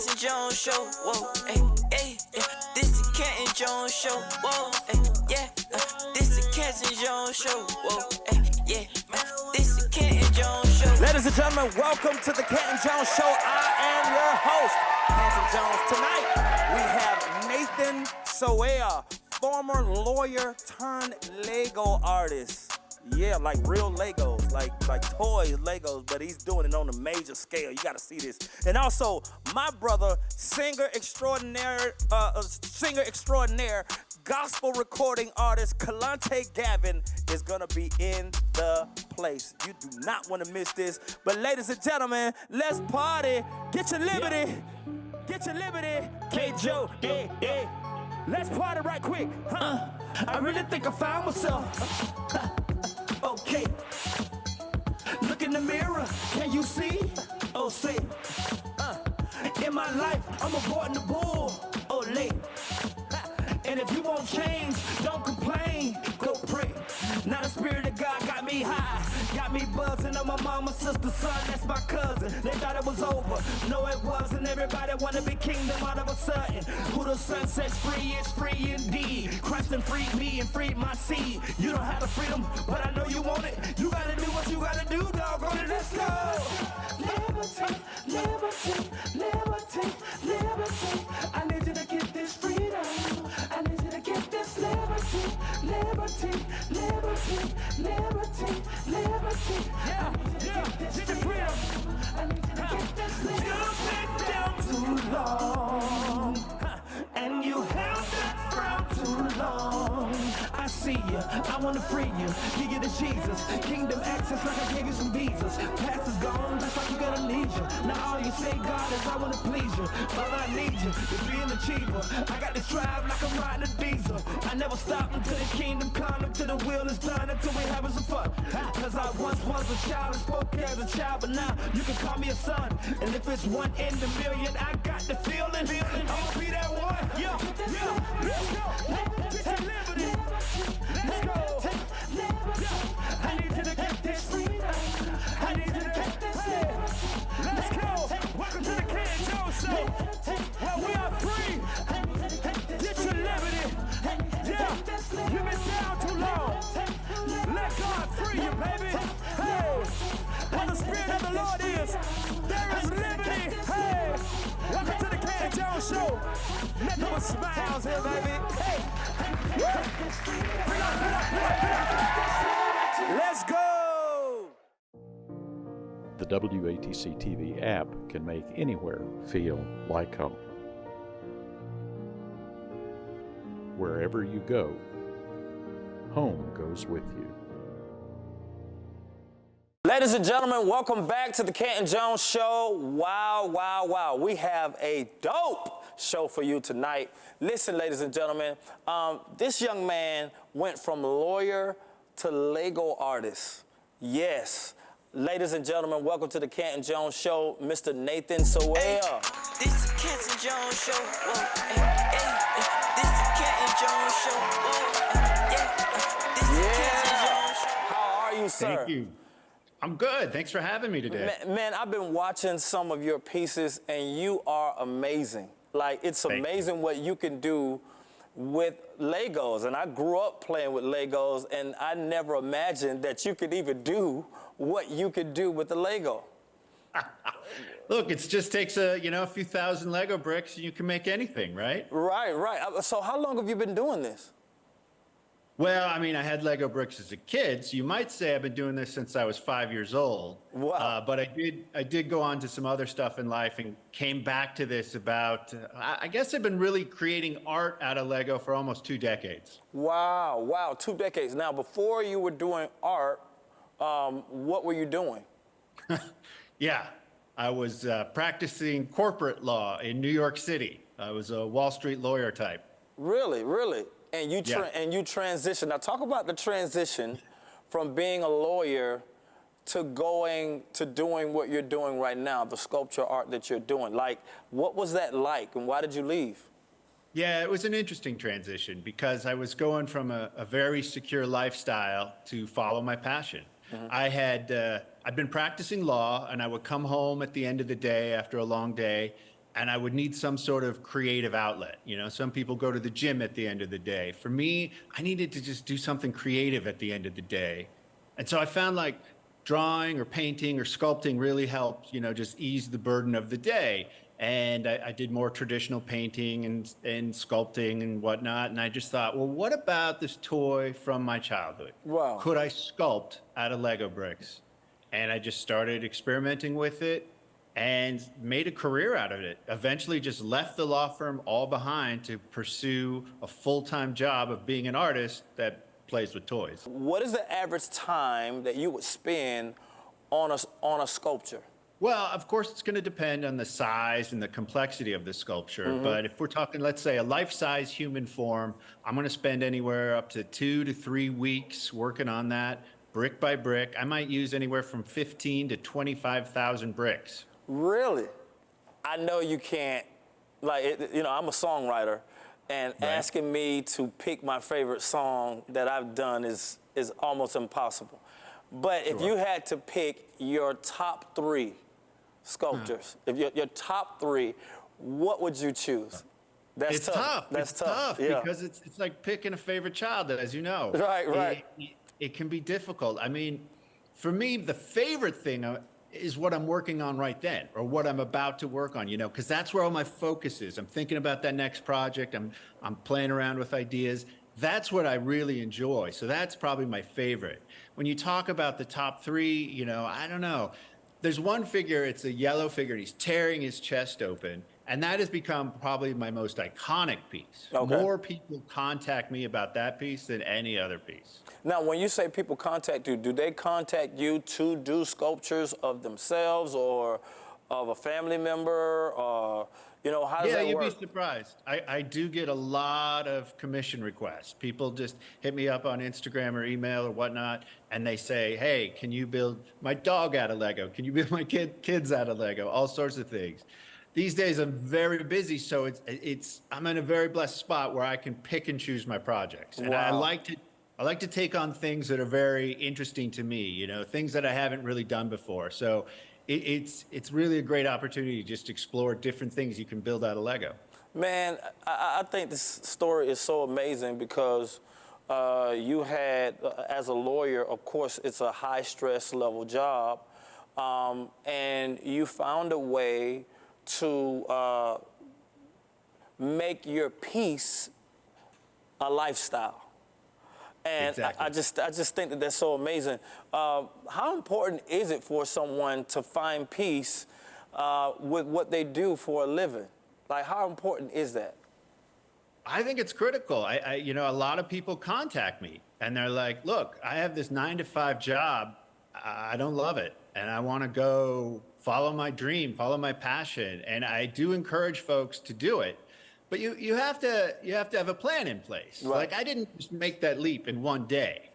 Canton Jones Show, whoa, hey, hey, yeah. This the Canton Jones Show, whoa, hey, yeah. This the Canton Jones Show, whoa, hey, yeah. This the Canton Jones Show. Ladies and gentlemen, welcome to the Canton Jones Show. I am your host, Canton Jones. Tonight, we have Nathan Sawaya, former lawyer turned Lego artist. Yeah, like real Legos, like toys, Legos, but he's doing it on a major scale. You gotta see this. And also, my brother, singer extraordinaire, gospel recording artist, Kelontae Gavin, is gonna be in the place. You do not wanna miss this. But ladies and gentlemen, let's party. Get your liberty. Get your liberty. CAJOSHOW, yeah, yeah. Let's party right quick. I really think I found myself. Okay, look in the mirror, can you see? Oh, say, in my life, I'm avoiding the bull, oh, late. And if you won't change, don't complain, go pray. Now the Spirit of God got me high, got me buzzing on my mama, sister, son, that's my cousin. They thought it was over, no it wasn't. Everybody wanna be kingdom all of a sudden. Who the sun sets free is free indeed. Christ done freed me and freed my seed. You don't have the freedom, but I know you want it. You gotta do what you gotta do, dog. Let's go. Liberty, liberty, liberty, liberty. I need you to get this freedom. I need you to get this liberty, liberty, liberty, liberty, liberty. Yeah, yeah, get the freedom. I need you to get this liberty. You've been down too long, and you held that frown too long. I see you, I wanna free you, give you the Jesus, kingdom access like I gave you some visas. Past is gone, just like you got amnesia. Now all you say, God, is I wanna please you. All I need you is be an achiever. I got this drive like I'm riding a diesel. I never stop until the kingdom come, until the will is done, until we having some fun. Cause I once was a child and spoke as a child, but now you can call me a son. And if it's one in the million, I got the feeling. I'ma be that one. Yeah, yeah, let's go. Get your liberty. Let's go. Yeah. I need you to get this freedom. I need you to get this liberty. Let's go. Welcome to the CAJOSHOW Show. Well, we are free. Get your liberty. Yeah. You've been down too long. Let God free you, baby. Hey. Where the Spirit of the Lord is, there is liberty. Hey. Welcome to the CAJOSHOW Show. Nothing but smiles here, baby. Hey. Let's go. The WATC TV app can make anywhere feel like home. Wherever you go, home goes with you. Ladies and gentlemen, welcome back to the Canton Jones Show. Wow, wow, wow. We have a dope show for you tonight. Listen, ladies and gentlemen, this young man went from lawyer to Lego artist. Yes. Ladies and gentlemen, welcome to the Canton Jones Show, Mr. Nathan Sawaya. Hey, this the Canton Jones Show, whoa, hey, hey, this the Canton Jones Show, whoa, yeah, this the Canton Jones Show. How are you, sir? Thank you. I'm good. Thanks for having me today. Man, I've been watching some of your pieces, and you are amazing. Like, it's amazing what you can do with Legos. And I grew up playing with Legos, and I never imagined that you could even do what you could do with the Lego. Look, it just takes a few thousand Lego bricks, and you can make anything, right? Right, right. So how long have you been doing this? Well, I mean, I had Lego bricks as a kid, so you might say I've been doing this since I was 5 years old. Wow. But I did go on to some other stuff in life and came back to this about, I guess I've been really creating art out of Lego for almost 2 decades. Wow, wow, 2 decades. Now, before you were doing art, what were you doing? Yeah, I was practicing corporate law in New York City. I was a Wall Street lawyer type. Really, really? And you transition. Now talk about the transition from being a lawyer to going to doing what you're doing right now, the sculpture art that you're doing. Like, what was that like, and why did you leave? Yeah, it was an interesting transition because I was going from a very secure lifestyle to follow my passion. I'd been practicing law, and I would come home at the end of the day after a long day, and I would need some sort of creative outlet. You know, some people go to the gym at the end of the day. For me, I needed to just do something creative at the end of the day. And so I found like drawing or painting or sculpting really helped, you know, just ease the burden of the day. And I did more traditional painting and sculpting and whatnot. And I just thought, well, what about this toy from my childhood? Wow. Could I sculpt out of Lego bricks? And I just started experimenting with it and made a career out of it. Eventually just left the law firm all behind to pursue a full-time job of being an artist that plays with toys. What is the average time that you would spend on a sculpture? Well, of course, it's going to depend on the size and the complexity of the sculpture. But if we're talking, let's say, a life-size human form, I'm going to spend anywhere up to 2 to 3 weeks working on that, brick by brick. I might use anywhere from 15 to 25,000 bricks. Really? I know you can't, like, you know, I'm a songwriter, and Right. asking me to pick my favorite song that I've done is almost impossible. But if you had to pick your top 3 sculptures, if your top 3, what would you choose? That's It's tough. That's It's tough. because it's like picking a favorite child, as you know. Right. It can be difficult. I mean, for me, the favorite thing is what I'm working on right then, or what I'm about to work on, you know, because that's where all my focus is. I'm thinking about that next project. I'm playing around with ideas. That's what I really enjoy. So that's probably my favorite. When you talk about the top 3, you know, I don't know. There's one figure, it's a yellow figure, and he's tearing his chest open. And that has become probably my most iconic piece. Okay. More people contact me about that piece than any other piece. Now, when you say people contact you, do they contact you to do sculptures of themselves or of a family member, or, you know, how does that You'd work? be surprised. I do get a lot of commission requests. People just hit me up on Instagram or email or whatnot, and they say, hey, can you build my dog out of Lego? Can you build my kids out of Lego? All sorts of things. These days I'm very busy, so I'm in a very blessed spot where I can pick and choose my projects. And I Wow. like to take on things that are very interesting to me, you know, things that I haven't really done before. So it's really a great opportunity to just explore different things you can build out of Lego. Man, I think this story is so amazing because you had, as a lawyer, of course, it's a high stress level job, and you found a way to make your peace a lifestyle. And Exactly. I just think that that's so amazing. How important is it for someone to find peace with what they do for a living? Like, how important is that? I think it's critical. You know, a lot of people contact me and they're like, look, I have this 9-to-5 job. I don't love it. And I want to go follow my dream, follow my passion. And I do encourage folks to do it. But you have to have a plan in place. Right. Like, I didn't just make that leap in one day.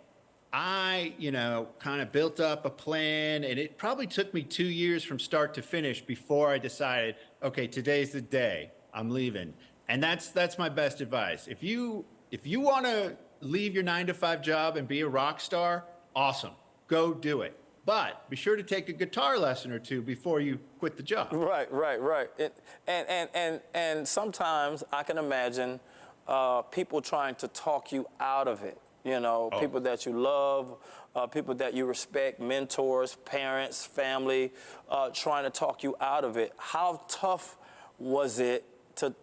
I, you know, kind of built up a plan, and it probably took me 2 years from start to finish before I decided, okay, today's the day, I'm leaving. And that's my best advice. If you want to leave your 9-to-5 job and be a rock star, awesome, go do it. But be sure to take a guitar lesson or 2 before you quit the job. Right. And sometimes I can imagine people trying to talk you out of it. You know, people that you love, people that you respect, mentors, parents, family, trying to talk you out of it. How tough was it to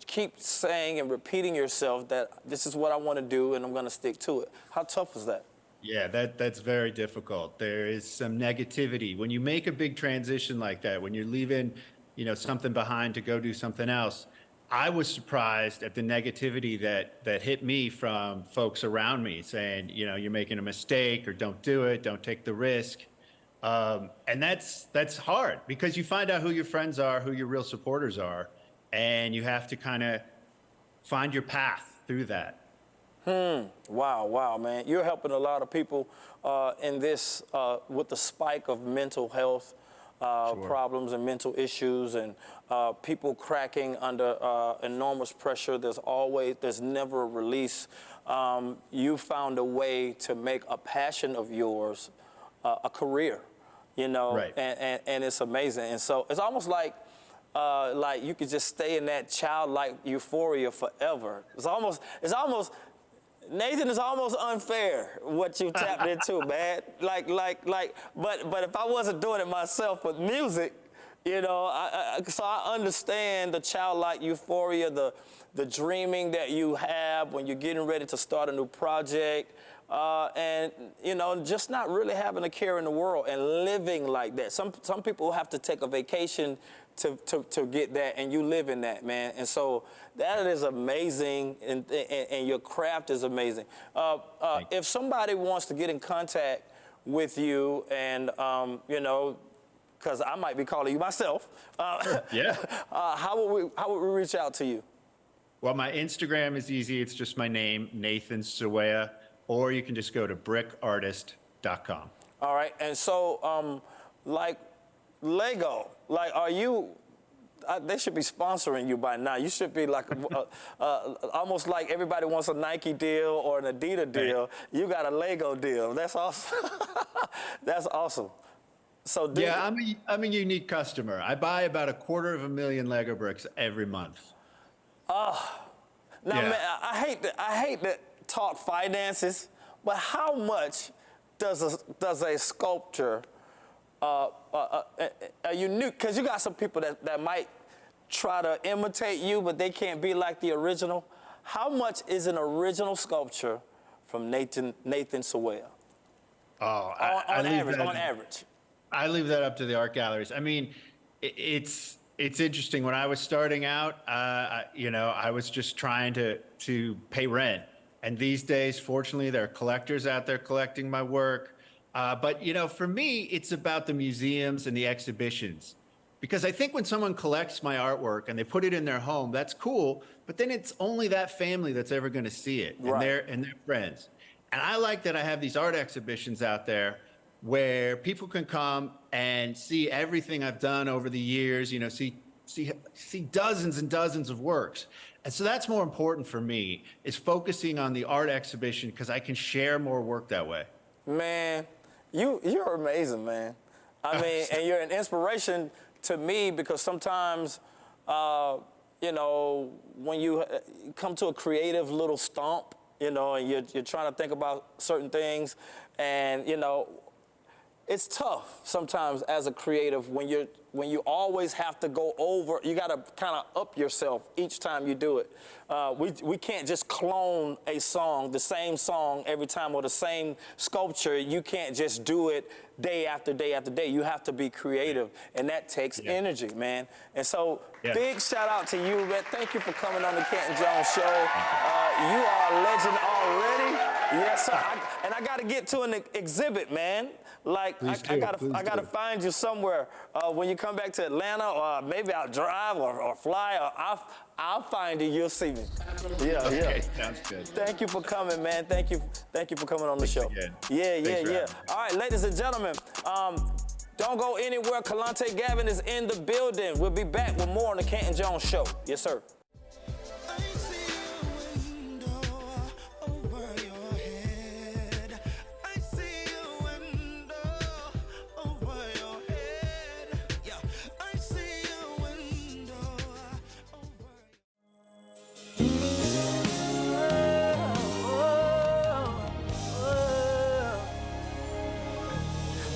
keep saying and repeating yourself that this is what I want to do and I'm going to stick to it? How tough was that? Yeah, that's very difficult. There is some negativity. When you make a big transition like that, when you're leaving, you know, something behind to go do something else, I was surprised at the negativity that hit me from folks around me saying, you know, you're making a mistake, or don't do it, don't take the risk. And that's hard because you find out who your friends are, who your real supporters are, and you have to kind of find your path through that. Wow, man. You're helping a lot of people in this, with the spike of mental health problems and mental issues, and people cracking under enormous pressure. There's never a release. You found a way to make a passion of yours a career, you know, Right. and it's amazing. And so it's almost like like you could just stay in that childlike euphoria forever. It's almost, Nathan, it's almost unfair what you tapped into, man. But if I wasn't doing it myself with music, you know, so I understand the childlike euphoria, the dreaming that you have when you're getting ready to start a new project, and you know, just not really having a care in the world and living like that. Some people have to take a vacation to get that, and you live in that, man. And so that is amazing, and your craft is amazing. If somebody wants to get in contact with you, and you know, because I might be calling you myself, Yeah. how would we reach out to you? Well, my Instagram is easy. It's just my name, Nathan Sawaya, or you can just go to brickartist.com. All right, and so like Lego, like are you? They should be sponsoring you by now. You should be like almost like everybody wants a Nike deal or an Adidas deal. Right. You got a Lego deal. That's awesome. That's awesome. So yeah, I'm a unique customer. I buy about 250,000 Lego bricks every month. Now, yeah. Man, I hate to talk finances, but how much does a sculpture, a unique? Because you got some people that might try to imitate you, but they can't be like the original. How much is an original sculpture from Nathan Sawaya? Oh, on average. I leave that up to the art galleries. I mean, it's interesting. When I was starting out, you know, I was just trying to pay rent. And these days, fortunately, there are collectors out there collecting my work. But, you know, for me, it's about the museums and the exhibitions. Because I think when someone collects my artwork and they put it in their home, that's cool. But then it's only that family that's ever going to see it, right, and their friends. And I like that I have these art exhibitions out there where people can come and see everything I've done over the years, you know, see dozens and dozens of works. And so that's more important for me, is focusing on the art exhibition, because I can share more work that way. Man, you're amazing, man. I mean, and you're an inspiration to me, because sometimes, you know, when you come to a creative little stomp, you know, and you're trying to think about certain things, and, you know, it's tough sometimes as a creative when you always have to go over. You got to kind of up yourself each time you do it. We can't just clone a song, the same song every time, or the same sculpture. You can't just do it day after day after day. You have to be creative, and that takes energy, man. And so big shout out to you, man. Thank you for coming on the Canton Jones Show. You are a legend already. Yes, sir. And I got to get to an exhibit, man. Like, I gotta find you somewhere when you come back to Atlanta, or maybe I'll drive or fly, or I'll find you. You'll see me. Yeah, okay, sounds good. Thank you for coming, man. Thank you for coming on the show. Again. Yeah. All right, ladies and gentlemen, don't go anywhere. Kelontae Gavin is in the building. We'll be back with more on the Canton Jones Show. Yes, sir.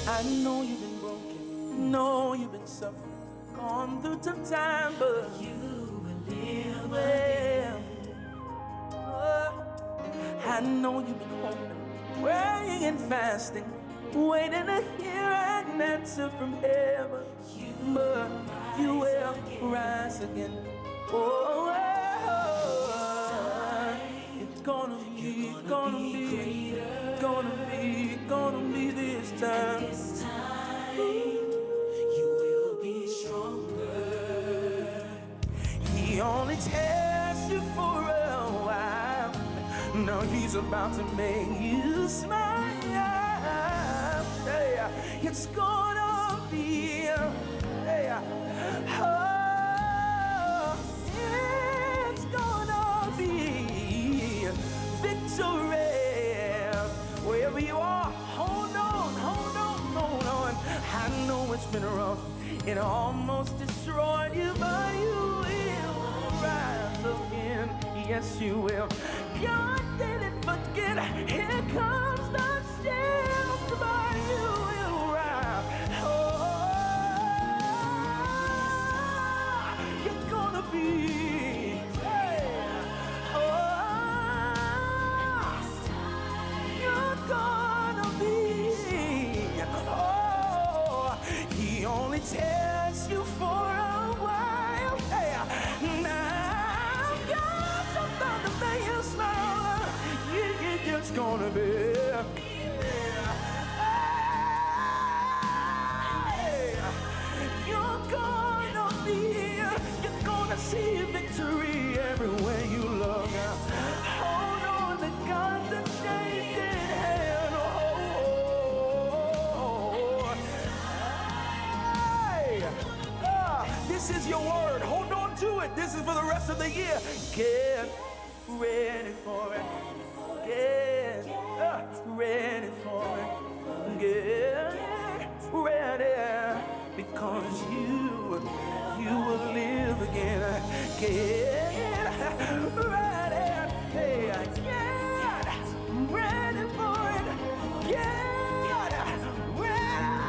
I know you've been broken, know you've been suffering, gone through tough time, but you will live well. I know you've been hoping, praying and fasting, waiting to hear an answer from heaven, but you will rise again. It's gonna be this time. You will be stronger. He only tests you for a while. Now he's about to make you smile. Yeah, it's gonna be. It's gonna be victory. Wherever you are, hold on. I know it's been rough, it almost destroyed you, but yes you will. God didn't forget. Here comes the shift, but you will rise. Oh, you're gonna be. Oh, you're gonna be. Oh, he only tests you for a while. Hey, now God's about to make you smile. You're just gonna be. Hey, you're gonna be. You're gonna see victory everywhere you look. Hold on to God's unchanging hand. This is your word. Hold on to it. This is for the rest of the year. Get ready for it. Get ready for it. Get ready, because you will live again. Get ready. Hey, get ready for it. Get ready,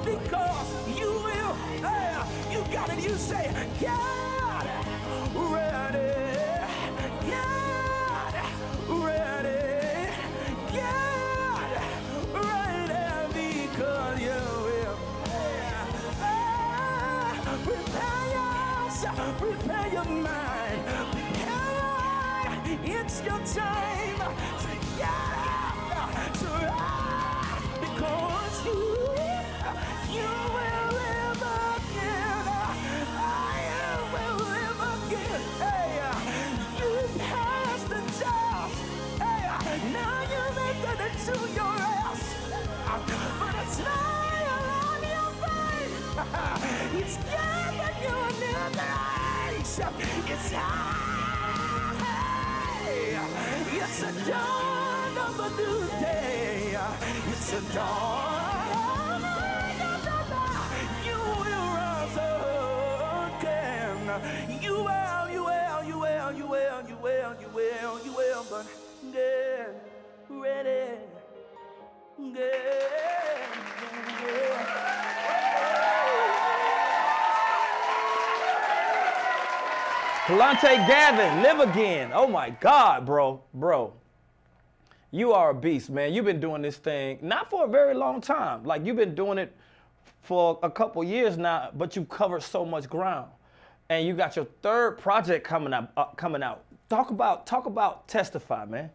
because you will. Hey, you got it. You say, get ready. Get ready. Get ready, because you will. Prepare yourself. Prepare your mind. It's your time to get up, to rise, because you will live again. You will live again. Hey, you passed the test. Hey, now you make it into your rest. But a smile on your face, it's giving you a new grace. It's it's the dawn of a new day. It's the dawn. You will rise again. You will, you will, you will, you will, you will, you will, you will, but get ready. Get ready. Kelontae Gavin, live again. Oh my God, bro. You are a beast, man. You've been doing this thing, not for a very long time. Like, you've been doing it for a couple years now, but you've covered so much ground. And you got your third project coming out. Talk about Testify, man.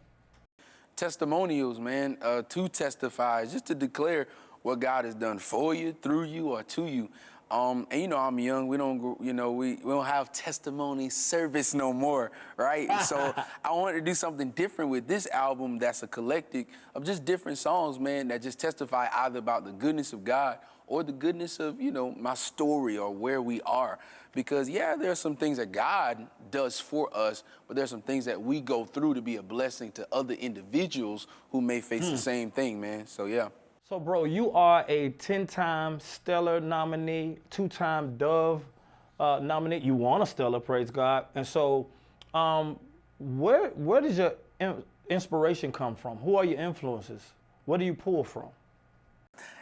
Testimonials, man, to testify, just to declare what God has done for you, through you, or to you. And you know, I'm young. We don't, we don't have testimony service no more, right? So I wanted to do something different with this album. That's a collective of just different songs, man, that just testify either about the goodness of God or the goodness of, my story or where we are. Because yeah, there are some things that God does for us, but there's some things that we go through to be a blessing to other individuals who may face the same thing, man. So yeah. So, bro, you are a 10-time Stellar nominee, 2-time Dove nominee. You won a Stellar, praise God. And so, where does your inspiration come from? Who are your influences? What do you pull from?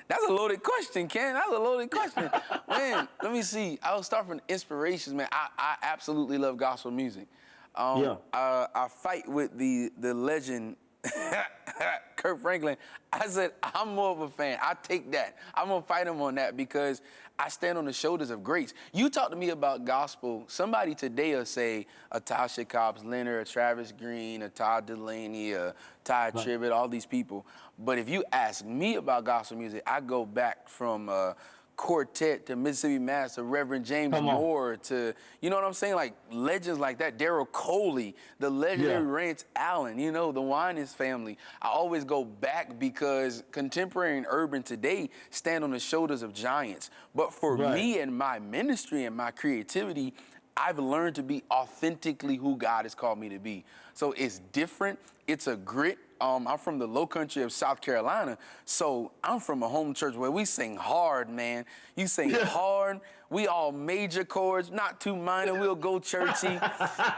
That's a loaded question, Ken. That's a loaded question. Man, let me see. I'll start from inspirations, man. I absolutely love gospel music. I fight with the legend, Kirk Franklin. I said, I'm more of a fan. I take that. I'm going to fight him on that because I stand on the shoulders of greats. You talk to me about gospel, somebody today will say a Tasha Cobbs Leonard, a Travis Green, a Todd Delaney, a Ty Tribbett, all these people. But if you ask me about gospel music, I go back from Quartet to Mississippi Mass to Reverend James Moore to, you know what I'm saying? Like legends like that, Daryl Coley, the legendary Rance Allen, the Winans family. I always go back because contemporary and urban today stand on the shoulders of giants. But for me and my ministry and my creativity, I've learned to be authentically who God has called me to be. So it's different, it's a grit, I'm from the low country of South Carolina, so I'm from a home church where we sing hard, man. You sing hard. We all major chords, not too minor. We'll go churchy.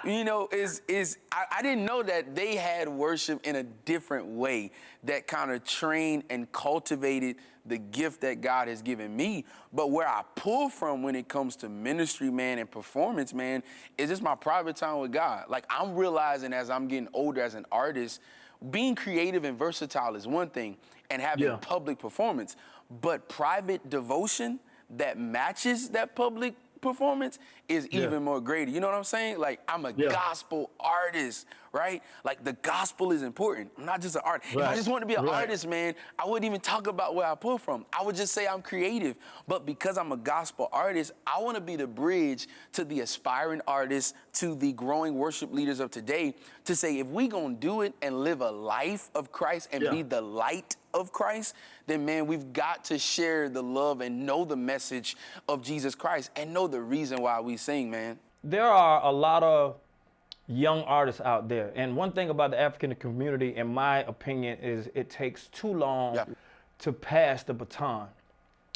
You know, I didn't know that they had worship in a different way that kind of trained and cultivated the gift that God has given me. But where I pull from when it comes to ministry, man, and performance, man, is just my private time with God. Like, I'm realizing as I'm getting older as an artist, being creative and versatile is one thing, and having public performance, but private devotion that matches that public performance is even more greater. You know what I'm saying? Like, I'm a gospel artist, right? Like, the gospel is important. I'm not just an artist. If I just wanted to be an artist, man, I wouldn't even talk about where I pull from. I would just say I'm creative. But because I'm a gospel artist, I want to be the bridge to the aspiring artists, to the growing worship leaders of today, to say, if we gonna do it and live a life of Christ and be the light of Christ, then, man, we've got to share the love and know the message of Jesus Christ and know the reason why we sing, man. There are a lot of young artists out there, and one thing about the African community, in my opinion, is it takes too long to pass the baton.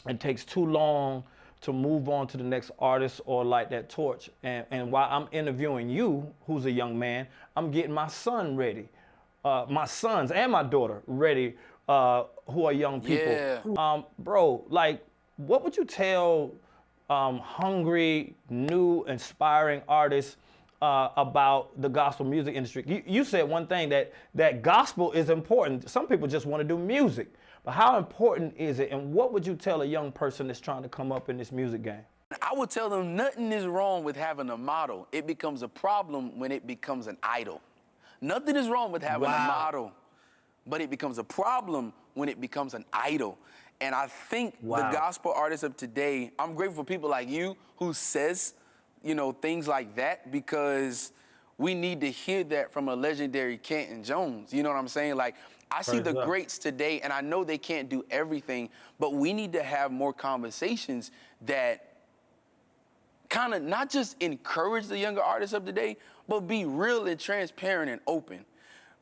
It takes too long to move on to the next artist or light that torch. And while I'm interviewing you, who's a young man, I'm getting my son ready, my sons and my daughter ready, who are young people. Bro, like, what would you tell hungry, new, inspiring artists about the gospel music industry? You said one thing, that gospel is important. Some people just want to do music, but how important is it? And what would you tell a young person that's trying to come up in this music game? I would tell them nothing is wrong with having a model. It becomes a problem when it becomes an idol. Nothing is wrong with having a model, but it becomes a problem when it becomes an idol. And I think the gospel artists of today, I'm grateful for people like you who says, you know, things like that, because we need to hear that from a legendary Canton Jones. You know what I'm saying? Like, I see the greats today, and I know they can't do everything, but we need to have more conversations that kind of not just encourage the younger artists of today, but be real and transparent and open.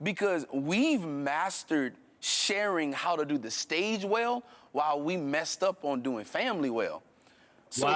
Because we've mastered sharing how to do the stage well while we messed up on doing family well. So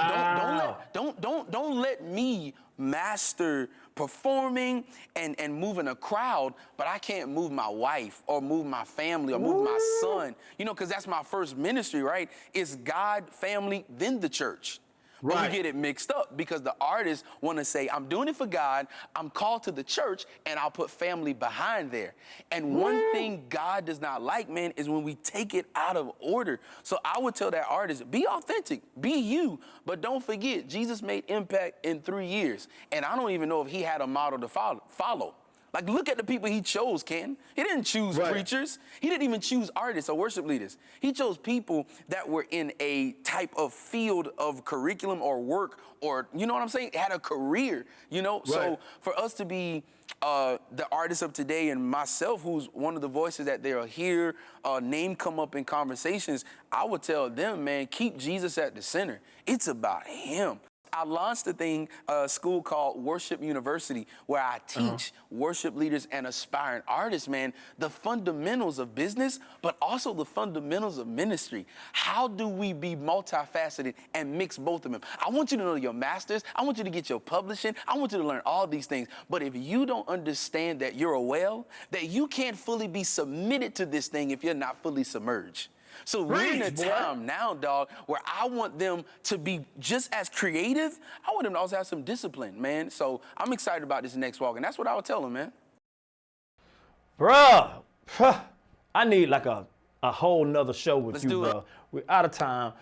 don't let me master performing and moving a crowd, but I can't move my wife or move my family or move my son. You know, because that's my first ministry, right? It's God, family, then the church. But we get it mixed up because the artists want to say, I'm doing it for God, I'm called to the church, and I'll put family behind there. And one thing God does not like, man, is when we take it out of order. So I would tell that artist, be authentic, be you, but don't forget, Jesus made impact in 3 years. And I don't even know if he had a model to follow. Like, look at the people he chose, Ken. He didn't choose preachers. He didn't even choose artists or worship leaders. He chose people that were in a type of field of curriculum or work, or, you know what I'm saying, had a career, you know? So for us to be the artists of today, and myself, who's one of the voices that they'll hear, name come up in conversations, I would tell them, man, keep Jesus at the center. It's about him. I launched a school called Worship University, where I teach worship leaders and aspiring artists, man, the fundamentals of business, but also the fundamentals of ministry. How do we be multifaceted and mix both of them? I want you to know your masters. I want you to get your publishing. I want you to learn all these things. But if you don't understand that you're a well, that you can't fully be submitted to this thing if you're not fully submerged. So we're in a time now, dog, where I want them to be just as creative. I want them to also have some discipline, man. So I'm excited about this next walk, and that's what I would tell them, man. Bruh, I need like a whole nother show with you, bro. We're out of time.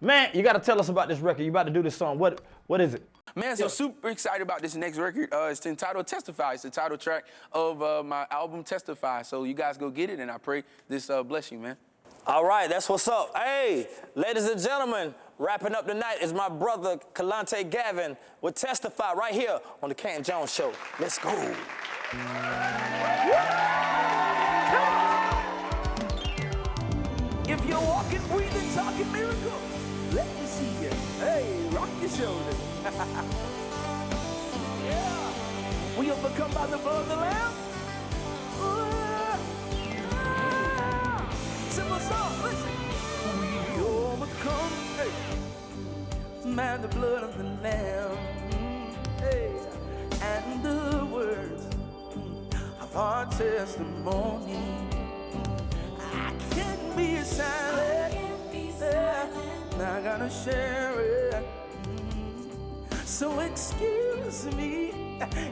Man, you got to tell us about this record. You about to do this song. What is it? Man, so super excited about this next record. It's entitled Testify. It's the title track of my album, Testify. So you guys go get it, and I pray this bless you, man. All right, that's what's up. Hey, ladies and gentlemen, wrapping up tonight is my brother, Kelontae Gavin, with Testify right here on the Canton Jones Show. Let's go. If you're walking, breathing, talking miracle, let me see you. Hey, rock your shoulders. Yeah. We overcome by the blood of the Lamb. By the blood of the Lamb, hey, and the words of our testimony. I can't be silent. I gotta share it. So excuse me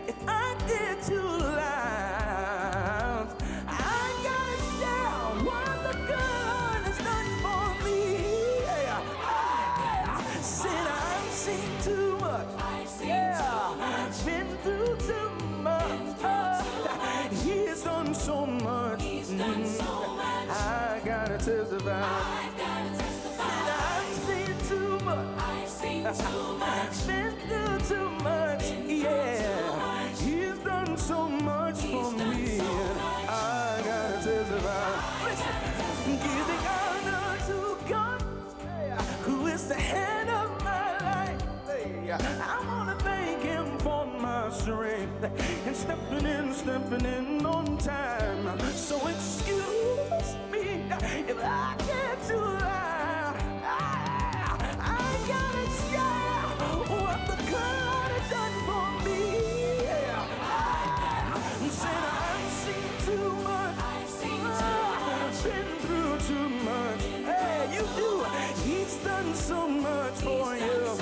if I get too loud. I gotta share what the God has done for me. Said I've seen too much. I've been through too much. He's done so much. I gotta testify. I've seen too much. Been through too much. Yeah. He's done so much for me. I gotta testify. Listen, giving honor to God, who is the head of my life. I wanna thank Him for my strength and stepping in on time. So excuse me if I get too loud. I gotta share what the God has done for me. Said I've seen too much. Been through too much. Hey, you do. He's done so much for you.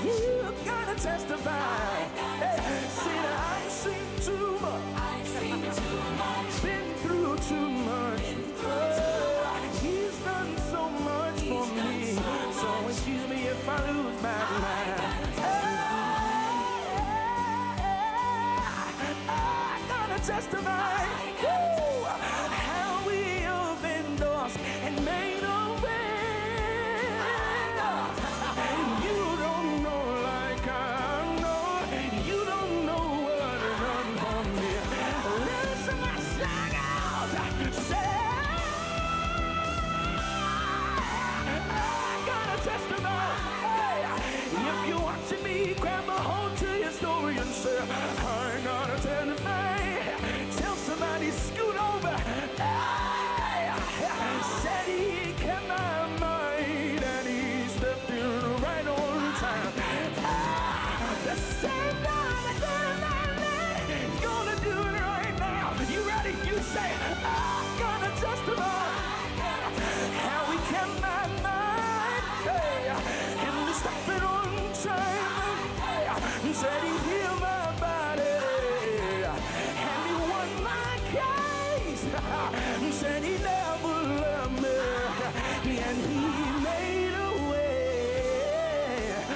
You gotta testify. Hey, said I've seen too much. Been through too much. He's done so much for me. So excuse me if I lose my mind. I gotta testify. Woo! How we have endorsed and made a way. You don't know like I know. You don't know what I've done for me. Listen, my song out. Say, I gotta testify. Hey, if you're watching me, grab a hold to your story and say, I gotta testify. Tell somebody, scoot over. Hey, said he kept my mind and he stepped in right on time. The same God that did my life, he's gonna do it right now. You ready? You say, I gotta testify. How he kept my mind, hey, and he stepped in on time. Hey, said he healed my body, and he won my case. Said he never loved me, and he made a way. I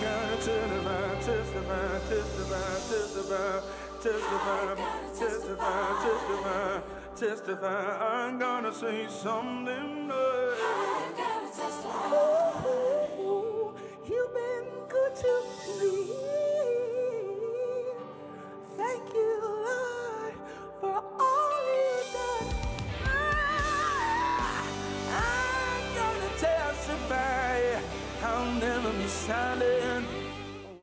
gotta testify, testify, testify, testify, testify, testify, testify, testify. I'm gonna say something. Oh, you've been good to me. Thank you, Lord, for all you've done. I'm gonna testify. I'll never be silent.